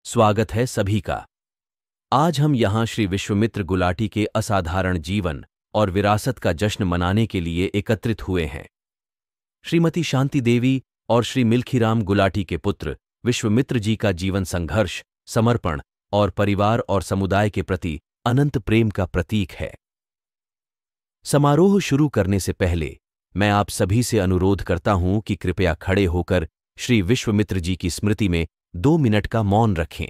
स्वागत है सभी का। आज हम यहाँ श्री विश्वामित्र गुलाटी के असाधारण जीवन और विरासत का जश्न मनाने के लिए एकत्रित हुए हैं। श्रीमती शांति देवी और श्री मिल्खीराम गुलाटी के पुत्र विश्वामित्र जी का जीवन संघर्ष, समर्पण और परिवार और समुदाय के प्रति अनंत प्रेम का प्रतीक है। समारोह शुरू करने से पहले मैं आप सभी से अनुरोध करता हूं कि कृपया खड़े होकर श्री विश्वामित्र जी की स्मृति में 2 मिनट का मौन रखें।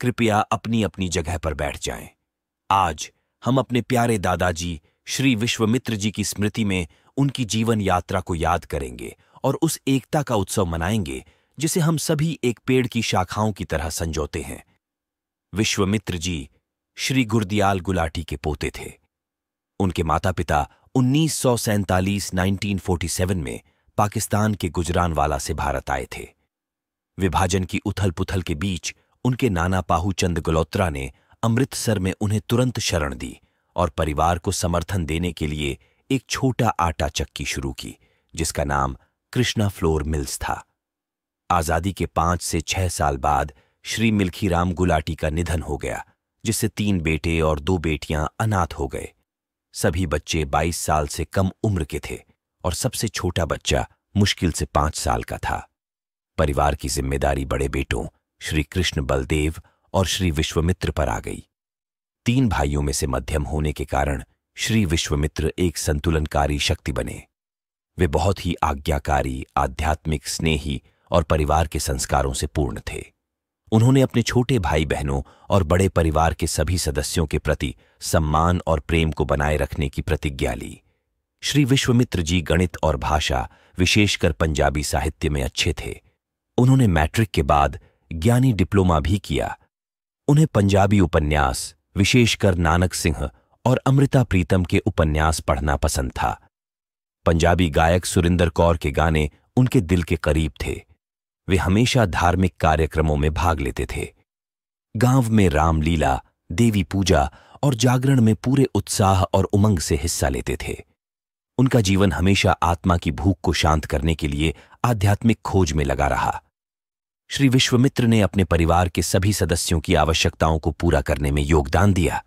कृपया अपनी अपनी जगह पर बैठ जाएं। आज हम अपने प्यारे दादाजी श्री विश्वामित्र जी की स्मृति में उनकी जीवन यात्रा को याद करेंगे और उस एकता का उत्सव मनाएंगे जिसे हम सभी एक पेड़ की शाखाओं की तरह संजोते हैं। विश्वामित्र जी श्री गुरदयाल गुलाटी के पोते थे। उनके माता पिता 1947 में पाकिस्तान के गुजरानवाला से भारत आए थे। विभाजन की उथल पुथल के बीच उनके नाना पाहूचंद गल्होत्रा ने अमृतसर में उन्हें तुरंत शरण दी और परिवार को समर्थन देने के लिए एक छोटा आटा चक्की शुरू की जिसका नाम कृष्णा फ्लोर मिल्स था। आजादी के 5 से 6 साल बाद श्री मिल्खीराम गुलाटी का निधन हो गया, जिससे 3 बेटे और 2 बेटियां अनाथ हो गए। सभी बच्चे 22 साल से कम उम्र के थे और सबसे छोटा बच्चा मुश्किल से 5 साल का था। परिवार की जिम्मेदारी बड़े बेटों श्री कृष्ण बलदेव और श्री विश्वामित्र पर आ गई। 3 भाइयों में से मध्यम होने के कारण श्री विश्वामित्र एक संतुलनकारी शक्ति बने। वे बहुत ही आज्ञाकारी, आध्यात्मिक, स्नेही और परिवार के संस्कारों से पूर्ण थे। उन्होंने अपने छोटे भाई बहनों और बड़े परिवार के सभी सदस्यों के प्रति सम्मान और प्रेम को बनाए रखने की प्रतिज्ञा ली। श्री विश्वामित्र जी गणित और भाषा, विशेषकर पंजाबी साहित्य में अच्छे थे। उन्होंने मैट्रिक के बाद ज्ञानी डिप्लोमा भी किया। उन्हें पंजाबी उपन्यास, विशेषकर नानक सिंह और अमृता प्रीतम के उपन्यास पढ़ना पसंद था। पंजाबी गायक सुरिंदर कौर के गाने उनके दिल के करीब थे। वे हमेशा धार्मिक कार्यक्रमों में भाग लेते थे। गांव में रामलीला, देवी पूजा और जागरण में पूरे उत्साह और उमंग से हिस्सा लेते थे। उनका जीवन हमेशा आत्मा की भूख को शांत करने के लिए आध्यात्मिक खोज में लगा रहा। श्री विश्वामित्र ने अपने परिवार के सभी सदस्यों की आवश्यकताओं को पूरा करने में योगदान दिया।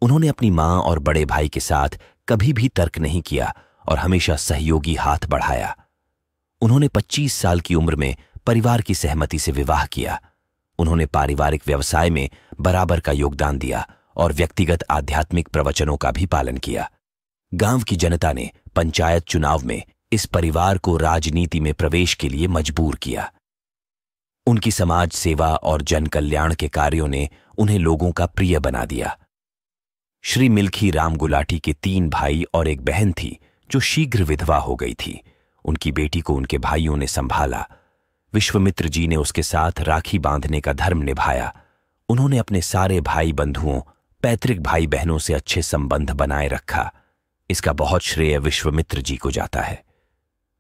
उन्होंने अपनी मां और बड़े भाई के साथ कभी भी तर्क नहीं किया और हमेशा सहयोगी हाथ बढ़ाया। उन्होंने 25 साल की उम्र में परिवार की सहमति से विवाह किया। उन्होंने पारिवारिक व्यवसाय में बराबर का योगदान दिया और व्यक्तिगत आध्यात्मिक प्रवचनों का भी पालन किया। गांव की जनता ने पंचायत चुनाव में इस परिवार को राजनीति में प्रवेश के लिए मजबूर किया। उनकी समाज सेवा और जन कल्याण के कार्यों ने उन्हें लोगों का प्रिय बना दिया। श्री मिल्खीराम गुलाटी के 3 भाई और एक बहन थी जो शीघ्र विधवा हो गई थी। उनकी बेटी को उनके भाइयों ने संभाला। विश्वामित्र जी ने उसके साथ राखी बांधने का धर्म निभाया। उन्होंने अपने सारे भाई बंधुओं, पैतृक भाई बहनों से अच्छे संबंध बनाए रखा। इसका बहुत श्रेय विश्वामित्र जी को जाता है।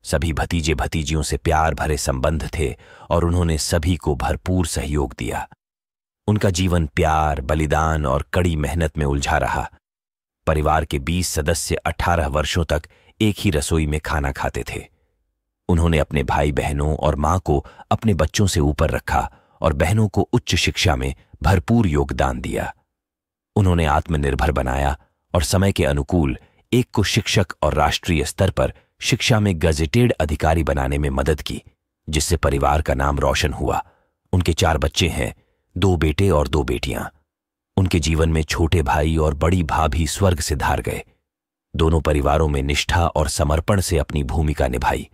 सभी भतीजे भतीजियों से प्यार भरे संबंध थे और उन्होंने सभी को भरपूर सहयोग दिया। उनका जीवन प्यार, बलिदान और कड़ी मेहनत में उलझा रहा। परिवार के 20 सदस्य 18 वर्षों तक एक ही रसोई में खाना खाते थे। उन्होंने अपने भाई बहनों और मां को अपने बच्चों से ऊपर रखा और बहनों को उच्च शिक्षा में भरपूर योगदान दिया। उन्होंने आत्मनिर्भर बनाया और समय के अनुकूल एक को शिक्षक और राष्ट्रीय स्तर पर शिक्षा में गजेटेड अधिकारी बनाने में मदद की, जिससे परिवार का नाम रोशन हुआ। उनके 4 बच्चे हैं, 2 बेटे और 2 बेटियां। उनके जीवन में छोटे भाई और बड़ी भाभी स्वर्ग से धार गए। दोनों परिवारों में निष्ठा और समर्पण से अपनी भूमिका निभाई।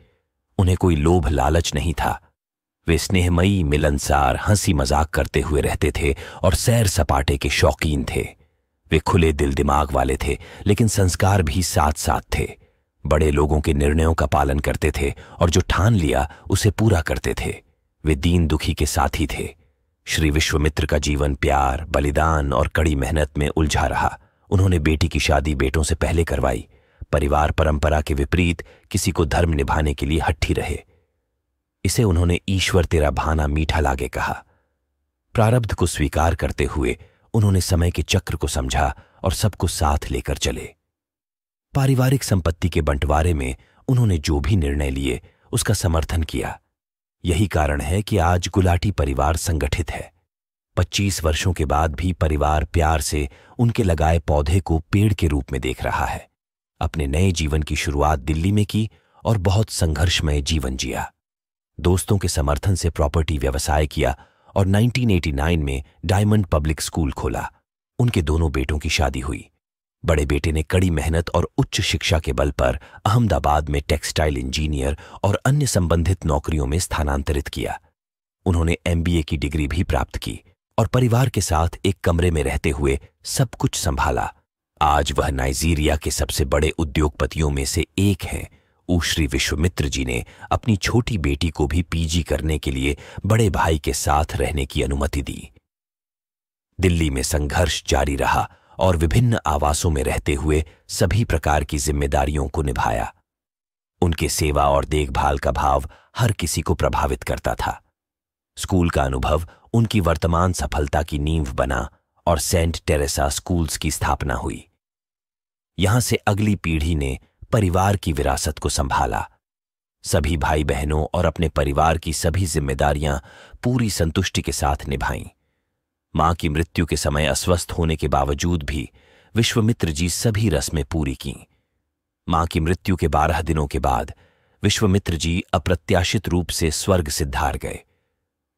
उन्हें कोई लोभ लालच नहीं था। वे स्नेहमयी, मिलनसार, हंसी मजाक करते हुए रहते थे और सैर सपाटे के शौकीन थे। वे खुले दिल दिमाग वाले थे, लेकिन संस्कार भी साथ साथ थे। बड़े लोगों के निर्णयों का पालन करते थे और जो ठान लिया उसे पूरा करते थे। वे दीन दुखी के साथी थे। श्री विश्वामित्र का जीवन प्यार, बलिदान और कड़ी मेहनत में उलझा रहा। उन्होंने बेटी की शादी बेटों से पहले करवाई। परिवार परंपरा के विपरीत किसी को धर्म निभाने के लिए हट्ठी रहे। इसे उन्होंने ईश्वर तेरा भाना मीठा लागे कहा। प्रारब्ध को स्वीकार करते हुए उन्होंने समय के चक्र को समझा और सबको साथ लेकर चले। पारिवारिक संपत्ति के बंटवारे में उन्होंने जो भी निर्णय लिए उसका समर्थन किया। यही कारण है कि आज गुलाटी परिवार संगठित है। 25 वर्षों के बाद भी परिवार प्यार से उनके लगाए पौधे को पेड़ के रूप में देख रहा है। अपने नए जीवन की शुरुआत दिल्ली में की और बहुत संघर्षमय जीवन जिया। दोस्तों के समर्थन से प्रॉपर्टी व्यवसाय किया और 1989 में डायमंड पब्लिक स्कूल खोला। उनके दोनों बेटों की शादी हुई। बड़े बेटे ने कड़ी मेहनत और उच्च शिक्षा के बल पर अहमदाबाद में टेक्सटाइल इंजीनियर और अन्य संबंधित नौकरियों में स्थानांतरित किया। उन्होंने MBA की डिग्री भी प्राप्त की और परिवार के साथ एक कमरे में रहते हुए सब कुछ संभाला। आज वह नाइजीरिया के सबसे बड़े उद्योगपतियों में से एक हैं। श्री विश्वामित्र जी ने अपनी छोटी बेटी को भी PG करने के लिए बड़े भाई के साथ रहने की अनुमति दी। दिल्ली में संघर्ष जारी रहा और विभिन्न आवासों में रहते हुए सभी प्रकार की जिम्मेदारियों को निभाया। उनके सेवा और देखभाल का भाव हर किसी को प्रभावित करता था। स्कूल का अनुभव उनकी वर्तमान सफलता की नींव बना और सेंट टेरेसा स्कूल्स की स्थापना हुई। यहां से अगली पीढ़ी ने परिवार की विरासत को संभाला। सभी भाई बहनों और अपने परिवार की सभी जिम्मेदारियां पूरी संतुष्टि के साथ निभाईं। मां की मृत्यु के समय अस्वस्थ होने के बावजूद भी विश्वामित्र जी सभी रस्में पूरी कीं। मां की मृत्यु के 12 दिनों के बाद विश्वामित्र जी अप्रत्याशित रूप से स्वर्ग से धार गए।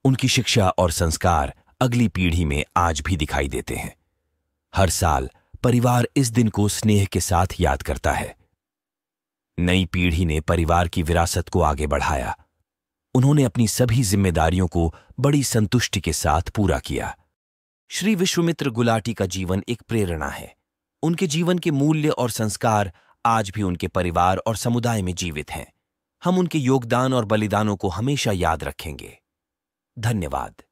उनकी शिक्षा और संस्कार अगली पीढ़ी में आज भी दिखाई देते हैं। हर साल परिवार इस दिन को स्नेह के साथ याद करता है। नई पीढ़ी ने परिवार की विरासत को आगे बढ़ाया। उन्होंने अपनी सभी जिम्मेदारियों को बड़ी संतुष्टि के साथ पूरा किया। श्री विश्वामित्र गुलाटी का जीवन एक प्रेरणा है। उनके जीवन के मूल्य और संस्कार आज भी उनके परिवार और समुदाय में जीवित हैं। हम उनके योगदान और बलिदानों को हमेशा याद रखेंगे। धन्यवाद।